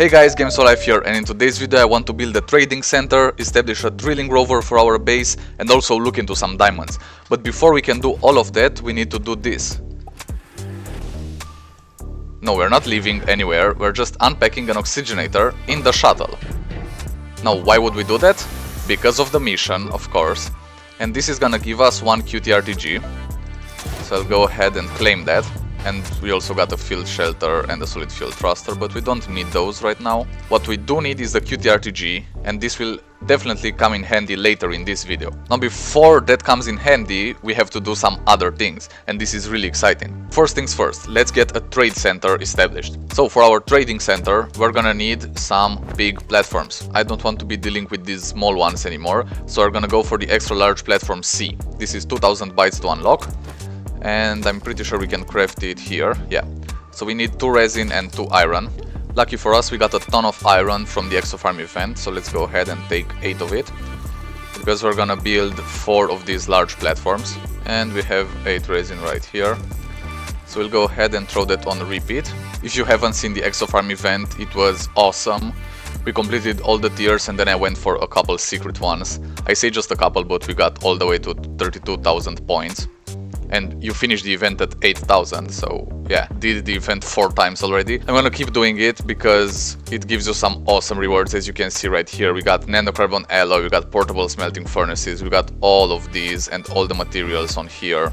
Hey guys, GamesForLife here, and in today's video I want to build a trading center, establish a drilling rover for our base, and also look into some diamonds. But before we can do all of that, we need to do this. No, we're not leaving anywhere, we're just unpacking an oxygenator in the shuttle. Now, why would we do that? Because of the mission, of course. And this is gonna give us one QTRTG. So I'll go ahead and claim that. And we also got a field shelter and a solid fuel thruster, but we don't need those right now. What we do need is the QTRTG, and this will definitely come in handy later in this video. Now before that comes in handy, we have to do some other things, and this is really exciting. First things first, let's get a trade center established. So for our trading center, we're gonna need some big platforms. I don't want to be dealing with these small ones anymore, so we're gonna go for the extra large platform C. This is 2000 bytes to unlock. And I'm pretty sure we can craft it here, yeah. So we need 2 resin and 2 iron. Lucky for us, we got a ton of iron from the Exofarm event, so let's go ahead and take 8 of it. Because we're gonna build 4 of these large platforms. And we have 8 resin right here. So we'll go ahead and throw that on repeat. If you haven't seen the Exofarm event, it was awesome. We completed all the tiers and then I went for a couple secret ones. I say just a couple, but we got all the way to 32,000 points. And you finish the event at 8,000, so yeah, did the event 4 times already. I'm gonna keep doing it because it gives you some awesome rewards, as you can see right here. We got nanocarbon alloy, we got portable smelting furnaces, we got all of these and all the materials on here,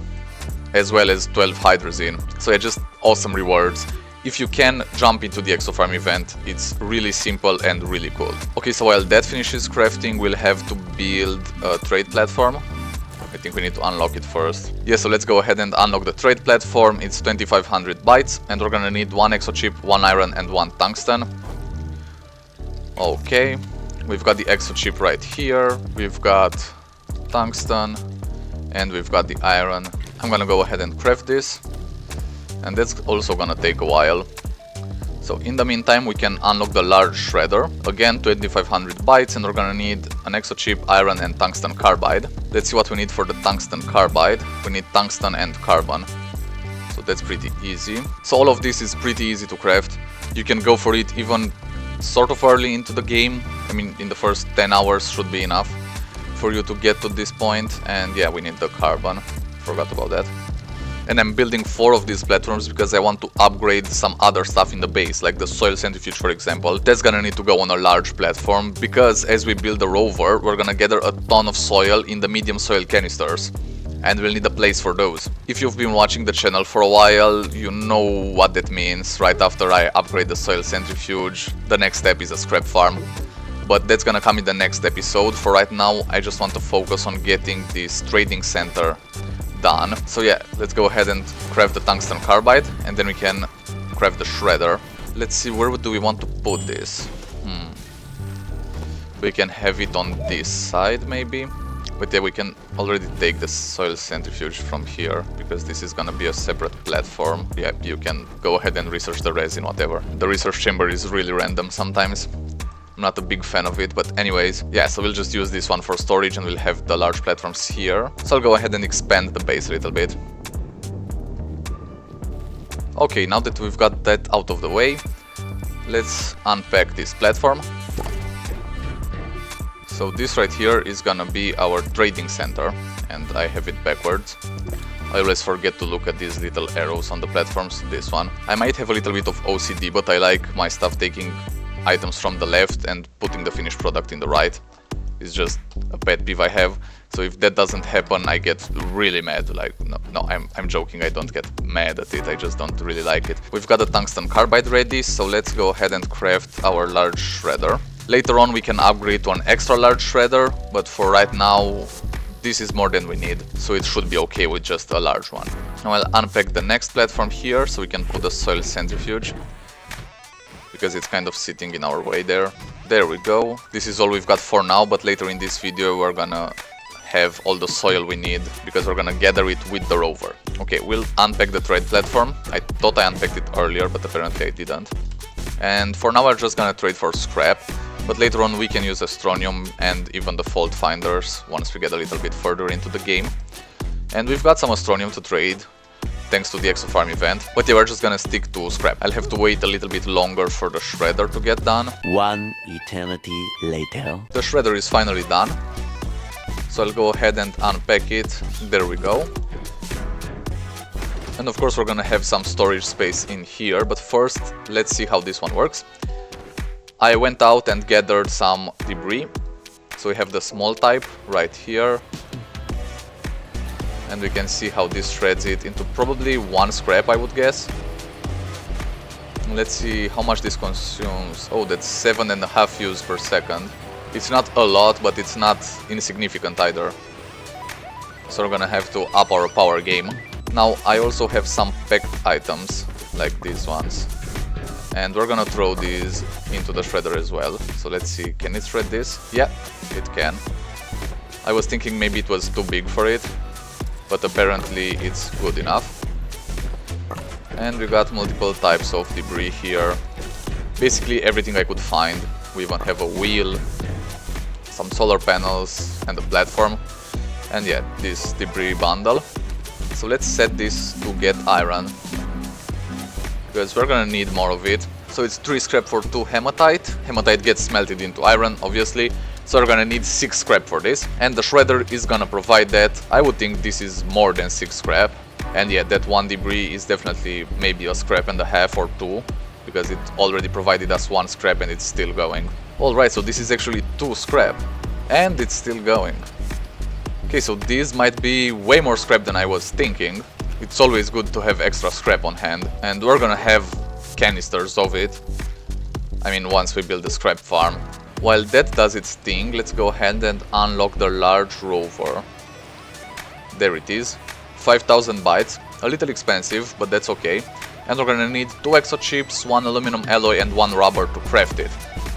as well as 12 hydrazine. So yeah, just awesome rewards. If you can jump into the Exofarm event, it's really simple and really cool. Okay, so while that finishes crafting, we'll have to build a trade platform. I think we need to unlock it first. Yeah, so let's go ahead and unlock the trade platform. It's 2500 bytes and we're gonna need 1 exo chip, 1 iron and 1 tungsten. Okay, we've got the exo chip right here, we've got tungsten and we've got the iron. I'm gonna go ahead and craft this, and that's also gonna take a while. So in the meantime, we can unlock the large shredder. Again, 2500 bytes, and we're gonna need an exo chip, iron and tungsten carbide. Let's see what we need for the tungsten carbide. We need tungsten and carbon. So that's pretty easy. So all of this is pretty easy to craft. You can go for it even sort of early into the game. I mean, in the first 10 hours should be enough for you to get to this point. And yeah, we need the carbon. Forgot about that. And I'm building 4 of these platforms because I want to upgrade some other stuff in the base, like the soil centrifuge for example. That's gonna need to go on a large platform because as we build the rover, we're gonna gather a ton of soil in the medium soil canisters. And we'll need a place for those. If you've been watching the channel for a while, you know what that means. Right after I upgrade the soil centrifuge, the next step is a scrap farm. But that's gonna come in the next episode. For right now, I just want to focus on getting this trading center done. So yeah, let's go ahead and craft the tungsten carbide and then we can craft the shredder. Let's see, where do we want to put this? We can have it on this side maybe, but yeah, we can already take the soil centrifuge from here because this is gonna be a separate platform. Yeah, you can go ahead and research the resin, whatever. The research chamber is really random sometimes. I'm not a big fan of it, but anyways, yeah, so we'll just use this one for storage and we'll have the large platforms here. So I'll go ahead and expand the base a little bit. Okay, now that we've got that out of the way, let's unpack this platform. So this right here is gonna be our trading center, and I have it backwards. I always forget to look at these little arrows on the platforms, this one. I might have a little bit of OCD, but I like my stuff taking items from the left and putting the finished product in the right. It's just a pet peeve I have. So if that doesn't happen, I get really mad. Like, no, I'm joking, I don't get mad at it, I just don't really like it. We've got the tungsten carbide ready, so let's go ahead and craft our large shredder. Later on we can upgrade to an extra large shredder, but for right now, this is more than we need, so it should be okay with just a large one. Now I'll unpack the next platform here, so we can put the soil centrifuge, because it's kind of sitting in our way there. There we go. This is all we've got for now, but later in this video we're gonna have all the soil we need because we're gonna gather it with the rover. Okay, we'll unpack the trade platform. I thought I unpacked it earlier, but apparently I didn't. And for now we're just gonna trade for scrap, but later on we can use Astroneer and even the fault finders once we get a little bit further into the game. And we've got some Astroneer to trade. thanks to the Exofarm event. But yeah, we're just gonna stick to scrap. I'll have to wait a little bit longer for the shredder to get done. One eternity later. The shredder is finally done. So I'll go ahead and unpack it. There we go. And of course we're gonna have some storage space in here, but first let's see how this one works. I went out and gathered some debris. So we have the small type right here. And we can see how this shreds it into probably 1 scrap, I would guess. Let's see how much this consumes. Oh, that's 7.5 use per second. It's not a lot, but it's not insignificant either. So we're gonna have to up our power game. Now I also have some packed items, like these ones. And we're gonna throw these into the shredder as well. So let's see, can it shred this? Yeah, it can. I was thinking maybe it was too big for it, but apparently it's good enough. And we got multiple types of debris here. Basically everything I could find. We even have a wheel, some solar panels, and a platform. And yeah, this debris bundle. So let's set this to get iron, because we're gonna need more of it. So it's 3 scrap for 2 hematite. Hematite gets smelted into iron, obviously. So we're gonna need 6 scrap for this. And the shredder is gonna provide that. I would think this is more than 6 scrap. And yeah, that 1 debris is definitely maybe a scrap and a half or 2. Because it already provided us 1 scrap and it's still going. Alright, so this is actually 2 scrap. And it's still going. Okay, so this might be way more scrap than I was thinking. It's always good to have extra scrap on hand. And we're gonna have canisters of it. I mean, once we build the scrap farm. While that does its thing, let's go ahead and unlock the Large Rover. There it is. 5000 bytes. A little expensive, but that's okay. And we're gonna need 2 exochips, 1 aluminum alloy and 1 rubber to craft it.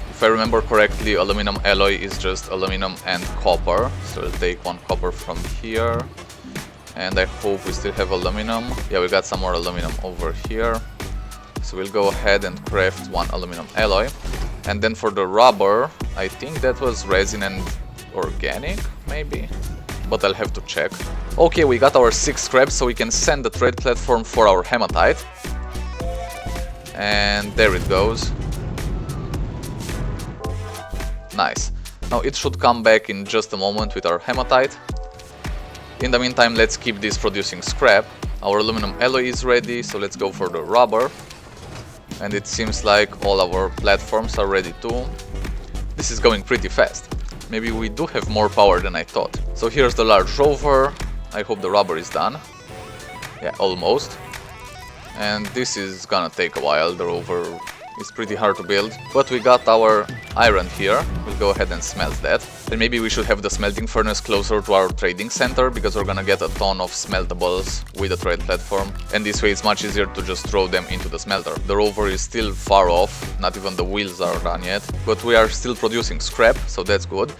If I remember correctly, aluminum alloy is just aluminum and copper. So I'll take 1 copper from here. And I hope we still have aluminum. Yeah, we got some more aluminum over here. So we'll go ahead and craft 1 aluminum alloy. And then for the rubber, I think that was resin and organic, maybe? But I'll have to check. Okay, we got our 6 scrap, so we can send the trade platform for our hematite. And there it goes. Nice. Now it should come back in just a moment with our hematite. In the meantime, let's keep this producing scrap. Our aluminum alloy is ready, so let's go for the rubber. And it seems like all our platforms are ready too. This is going pretty fast. Maybe we do have more power than I thought. So here's the Large Rover. I hope the rubber is done. Yeah, almost. And this is gonna take a while. The rover is pretty hard to build. But we got our iron here. We'll go ahead and smelt that. And maybe we should have the smelting furnace closer to our trading center, because we're gonna get a ton of smeltables with the trade platform. And this way it's much easier to just throw them into the smelter. The rover is still far off, not even the wheels are done yet. But we are still producing scrap, so that's good.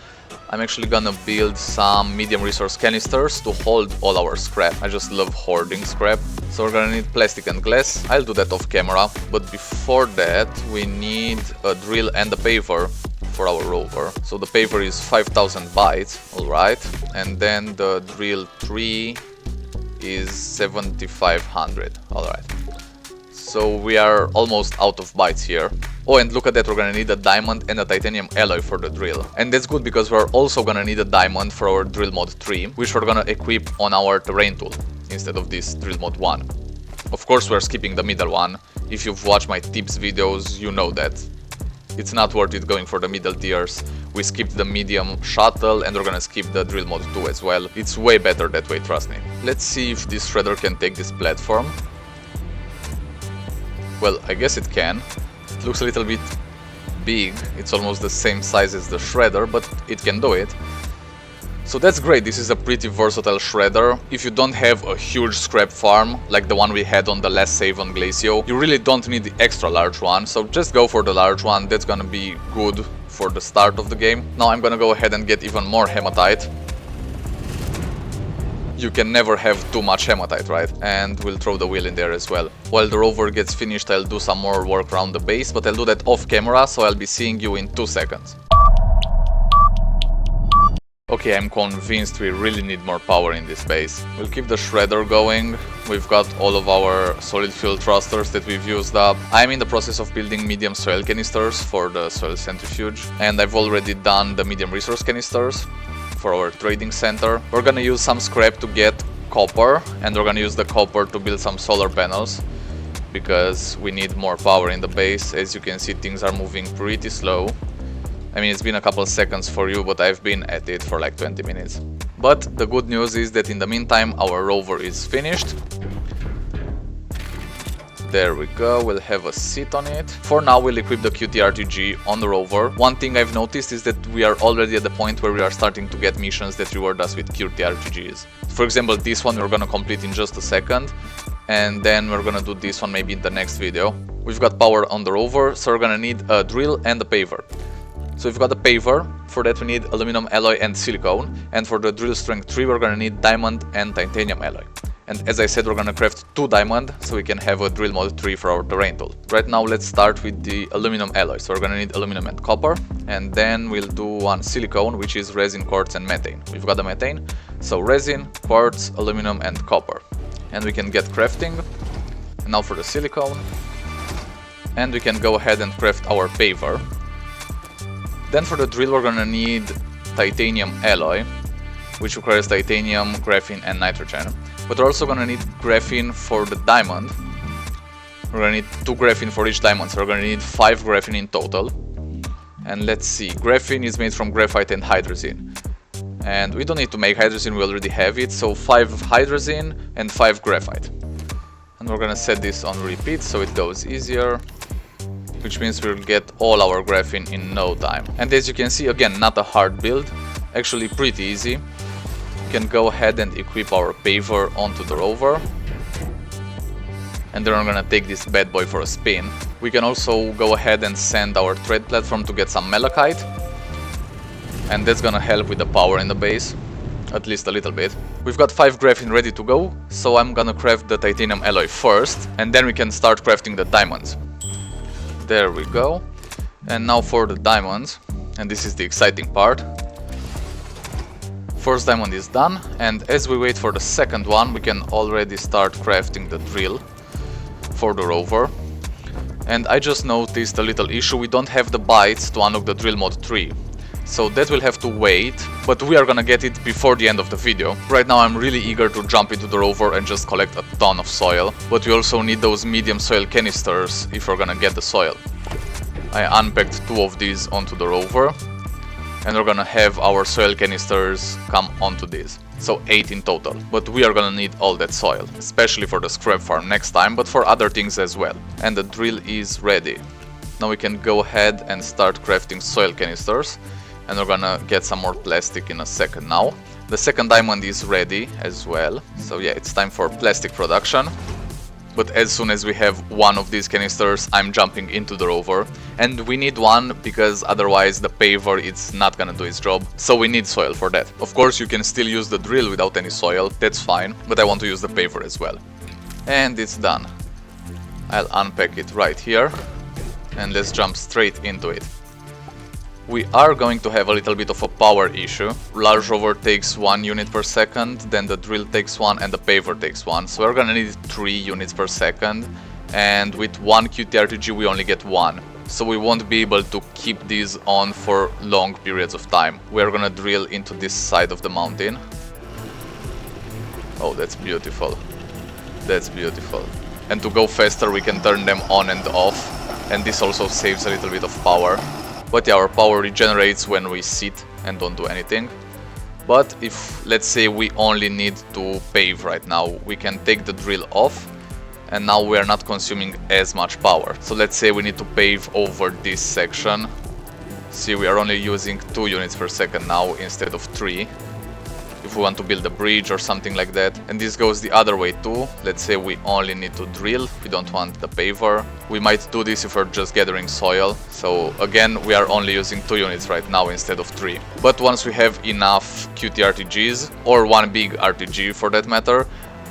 I'm actually gonna build some medium resource canisters to hold all our scrap. I just love hoarding scrap. So we're gonna need plastic and glass. I'll do that off camera. But before that, we need a drill and a paver for our rover. So the paver is 5000 bytes, alright. And then the drill 3 is 7500, alright. So we are almost out of bytes here. Oh, and look at that, we're gonna need a diamond and a titanium alloy for the drill. And that's good because we're also gonna need a diamond for our drill mod 3, which we're gonna equip on our terrain tool instead of this drill mod 1. Of course, we're skipping the middle one. If you've watched my tips videos, you know that it's not worth it going for the middle tiers. We skipped the medium shuttle and we're gonna skip the drill mod 2 as well. It's way better that way, trust me. Let's see if this shredder can take this platform. Well, I guess it can. It looks a little bit big. It's almost the same size as the shredder, but it can do it. So that's great. This is a pretty versatile shredder. If you don't have a huge scrap farm like the one we had on the last save on Glacio, you really don't need the extra large one. So just go for the large one. That's gonna be good for the start of the game. Now I'm gonna go ahead and get even more hematite. You can never have too much hematite, right? And we'll throw the wheel in there as well. While the rover gets finished, I'll do some more work around the base, but I'll do that off camera, so I'll be seeing you in 2 seconds. Okay, I'm convinced we really need more power in this base. We'll keep the shredder going. We've got all of our solid fuel thrusters that we've used up. I'm in the process of building medium soil canisters for the soil centrifuge, and I've already done the medium resource canisters for our trading center. We're gonna use some scrap to get copper, and we're gonna use the copper to build some solar panels, because we need more power in the base. As you can see, things are moving pretty slow. I mean, it's been a couple seconds for you, but I've been at it for like 20 minutes. But the good news is that in the meantime, our rover is finished. There we go, we'll have a seat on it. For now, we'll equip the QTRTG on the rover. One thing I've noticed is that we are already at the point where we are starting to get missions that reward us with QTRTGs. For example, this one we're gonna complete in just a second, and then we're gonna do this one maybe in the next video. We've got power on the rover, so we're gonna need a drill and a paver. So we've got a paver. For that we need aluminum alloy and silicone, and for the drill strength 3 we're gonna need diamond and titanium alloy. And as I said, we're gonna craft 2 diamond so we can have a drill mod 3 for our terrain tool. Right now let's start with the aluminum alloy. So we're gonna need aluminum and copper, and then we'll do one silicone, which is resin, quartz and methane. We've got the methane, so resin, quartz, aluminum and copper. And we can get crafting. And now for the silicone. And we can go ahead and craft our paver. Then for the drill we're gonna need titanium alloy, which requires titanium, graphene and nitrogen. But we're also gonna need graphene for the diamond. We're gonna need 2 graphene for each diamond, so we're gonna need 5 graphene in total. And let's see, graphene is made from graphite and hydrazine. And we don't need to make hydrazine, we already have it, so 5 hydrazine and 5 graphite. And we're gonna set this on repeat so it goes easier, which means we'll get all our graphene in no time. And as you can see, again, not a hard build, actually pretty easy. We can go ahead and equip our paver onto the rover. And then we're gonna take this bad boy for a spin. We can also go ahead and send our thread platform to get some malachite. And that's gonna help with the power in the base, at least a little bit. We've got 5 graphene ready to go, so I'm gonna craft the titanium alloy first, and then we can start crafting the diamonds. There we go. And now for the diamonds, and this is the exciting part. First diamond is done, and as we wait for the second one, we can already start crafting the drill for the rover. And I just noticed a little issue, we don't have the bytes to unlock the drill mod 3. So that will have to wait, but we are gonna get it before the end of the video. Right now I'm really eager to jump into the rover and just collect a ton of soil, but we also need those medium soil canisters if we're gonna get the soil. I unpacked 2 of these onto the rover, and we're gonna have our soil canisters come onto these. So 8 in total, but we are gonna need all that soil, especially for the scrap farm next time, but for other things as well. And the drill is ready. Now we can go ahead and start crafting soil canisters. And we're gonna get some more plastic in a second now. The second diamond is ready as well. So yeah, it's time for plastic production. But as soon as we have one of these canisters, I'm jumping into the rover. And we need one because otherwise the paver is not gonna do its job. So we need soil for that. Of course you can still use the drill without any soil, that's fine. But I want to use the paver as well. And it's done. I'll unpack it right here. And let's jump straight into it. We are going to have a little bit of a power issue. Large Rover takes 1 unit per second, then the drill takes 1 and the paver takes 1. So we're gonna need 3 units per second, and with 1 QTRTG we only get 1. So we won't be able to keep these on for long periods of time. We're gonna drill into this side of the mountain. Oh, that's beautiful. That's beautiful. And to go faster we can turn them on and off, and this also saves a little bit of power. But yeah, our power regenerates when we sit and don't do anything. But if, let's say, we only need to pave right now, we can take the drill off, and now we are not consuming as much power. So let's say we need to pave over this section. See, we are only using 2 units per second now instead of 3. If we want to build a bridge or something like that. And this goes the other way too. Let's say we only need to drill, we don't want the paver. We might do this if we're just gathering soil. So again, we are only using 2 units right now instead of 3. But once we have enough QTRTGs, or one big RTG for that matter,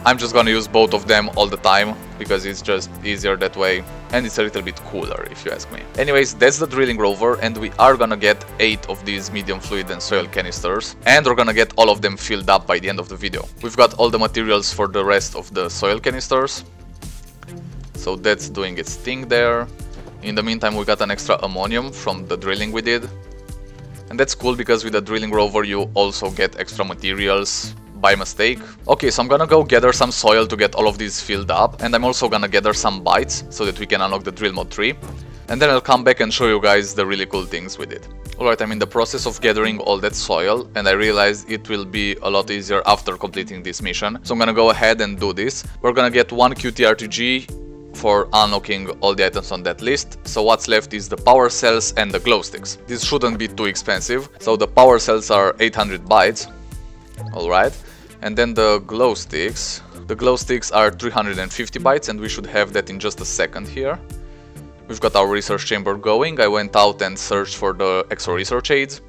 I'm just gonna use both of them all the time because it's just easier that way and it's a little bit cooler if you ask me. Anyways, that's the drilling rover, and we are gonna get 8 of these medium fluid and soil canisters, and we're gonna get all of them filled up by the end of the video. We've got all the materials for the rest of the soil canisters, so that's doing its thing there. In the meantime, we got an extra ammonium from the drilling we did, and that's cool because with the drilling rover you also get extra materials by mistake. Okay, so I'm gonna go gather some soil to get all of these filled up, and I'm also gonna gather some bytes so that we can unlock the drill mod 3, and then I'll come back and show you guys the really cool things with it. Alright, I'm in the process of gathering all that soil, and I realized it will be a lot easier after completing this mission, so I'm gonna go ahead and do this. We're gonna get 1 QTRTG for unlocking all the items on that list, so what's left is the power cells and the glow sticks. This shouldn't be too expensive, so the power cells are 800 bytes, alright. And then the glow sticks. The glow sticks are 350 bytes, and we should have that in just a second here. We've got our research chamber going. I went out and searched for the extra research aids.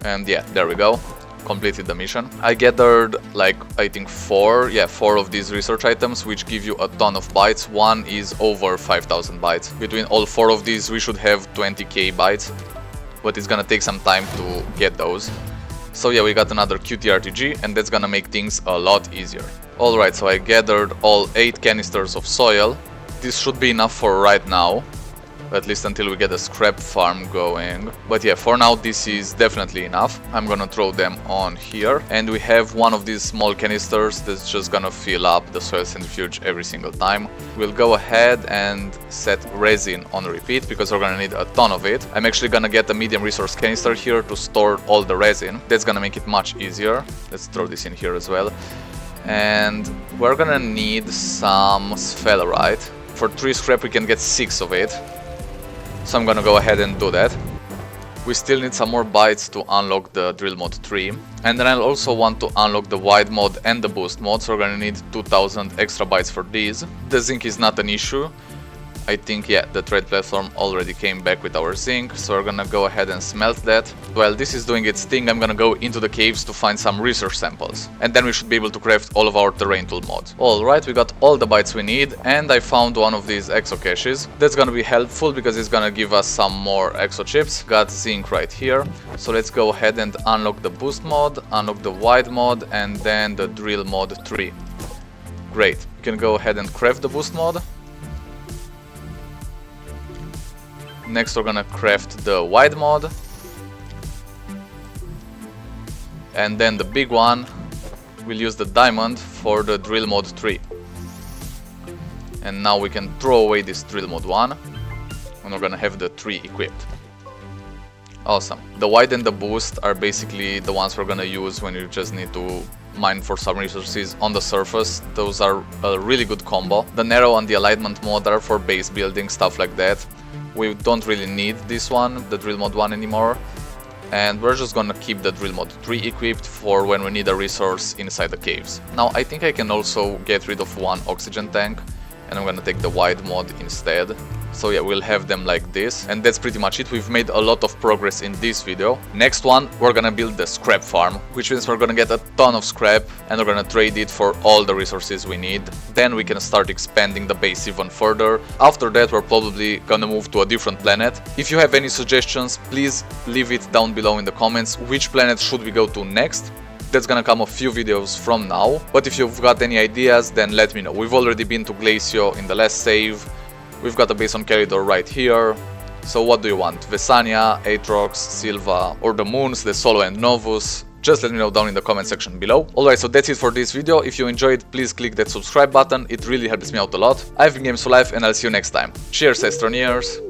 And yeah, there we go. Completed the mission. I gathered like, I think 4 of these research items, which give you a ton of bytes. One is over 5000 bytes. Between all 4 of these we should have 20k bytes, but it's gonna take some time to get those. So yeah, we got another QTRTG, and that's gonna make things a lot easier. Alright, so I gathered all 8 canisters of soil. This should be enough for right now, at least until we get a scrap farm going. But yeah, for now this is definitely enough. I'm gonna throw them on here, and we have one of these small canisters that's just gonna fill up the soil centrifuge every single time. We'll go ahead and set resin on repeat because we're gonna need a ton of it. I'm actually gonna get a medium resource canister here to store all the resin. That's gonna make it much easier. Let's throw this in here as well. And we're gonna need some sphalerite. For 3 scrap we can get 6 of it, so I'm gonna go ahead and do that. We still need some more bytes to unlock the drill mod 3, and then I'll also want to unlock the wide mod and the boost mod, so we're gonna need 2000 extra bytes for these. The zinc is not an issue. I think, yeah, the trade platform already came back with our zinc, so we're gonna go ahead and smelt that. While this is doing its thing, I'm gonna go into the caves to find some research samples, and then we should be able to craft all of our terrain tool mods. Alright, we got all the bytes we need, and I found one of these exo caches. That's gonna be helpful because it's gonna give us some more exo chips. Got zinc right here, so let's go ahead and unlock the boost mod, unlock the wide mod, and then the drill mod 3. Great, we can go ahead and craft the boost mod. Next we're gonna craft the wide mod, and then the big one, we'll use the diamond for the drill mod 3. And now we can throw away this drill mod 1, and we're gonna have the 3 equipped. Awesome. The wide and the boost are basically the ones we're gonna use when you just need to mine for some resources on the surface. Those are a really good combo. The narrow and the alignment mod are for base building, stuff like that. We don't really need this one, the drill mod 1, anymore, and we're just gonna keep the drill mod 3 equipped for when we need a resource inside the caves. Now I think I can also get rid of 1 oxygen tank, and I'm gonna take the wide mod instead. So yeah, we'll have them like this, and that's pretty much it. We've made a lot of progress in this video. Next one, we're gonna build the scrap farm, which means we're gonna get a ton of scrap, and we're gonna trade it for all the resources we need. Then we can start expanding the base even further. After that, we're probably gonna move to a different planet. If you have any suggestions, please leave it down below in the comments. Which planet should we go to next? That's gonna come a few videos from now, but if you've got any ideas, then let me know. We've already been to Glacio in the last save. We've got a base on Calidor right here. So what do you want? Vesania, Atrox, Silva, or the moons, the Solo and Novus? Just let me know down in the comment section below. Alright, so that's it for this video. If you enjoyed, please click that subscribe button. It really helps me out a lot. I've been Games for Life, and I'll see you next time. Cheers, Astroneers!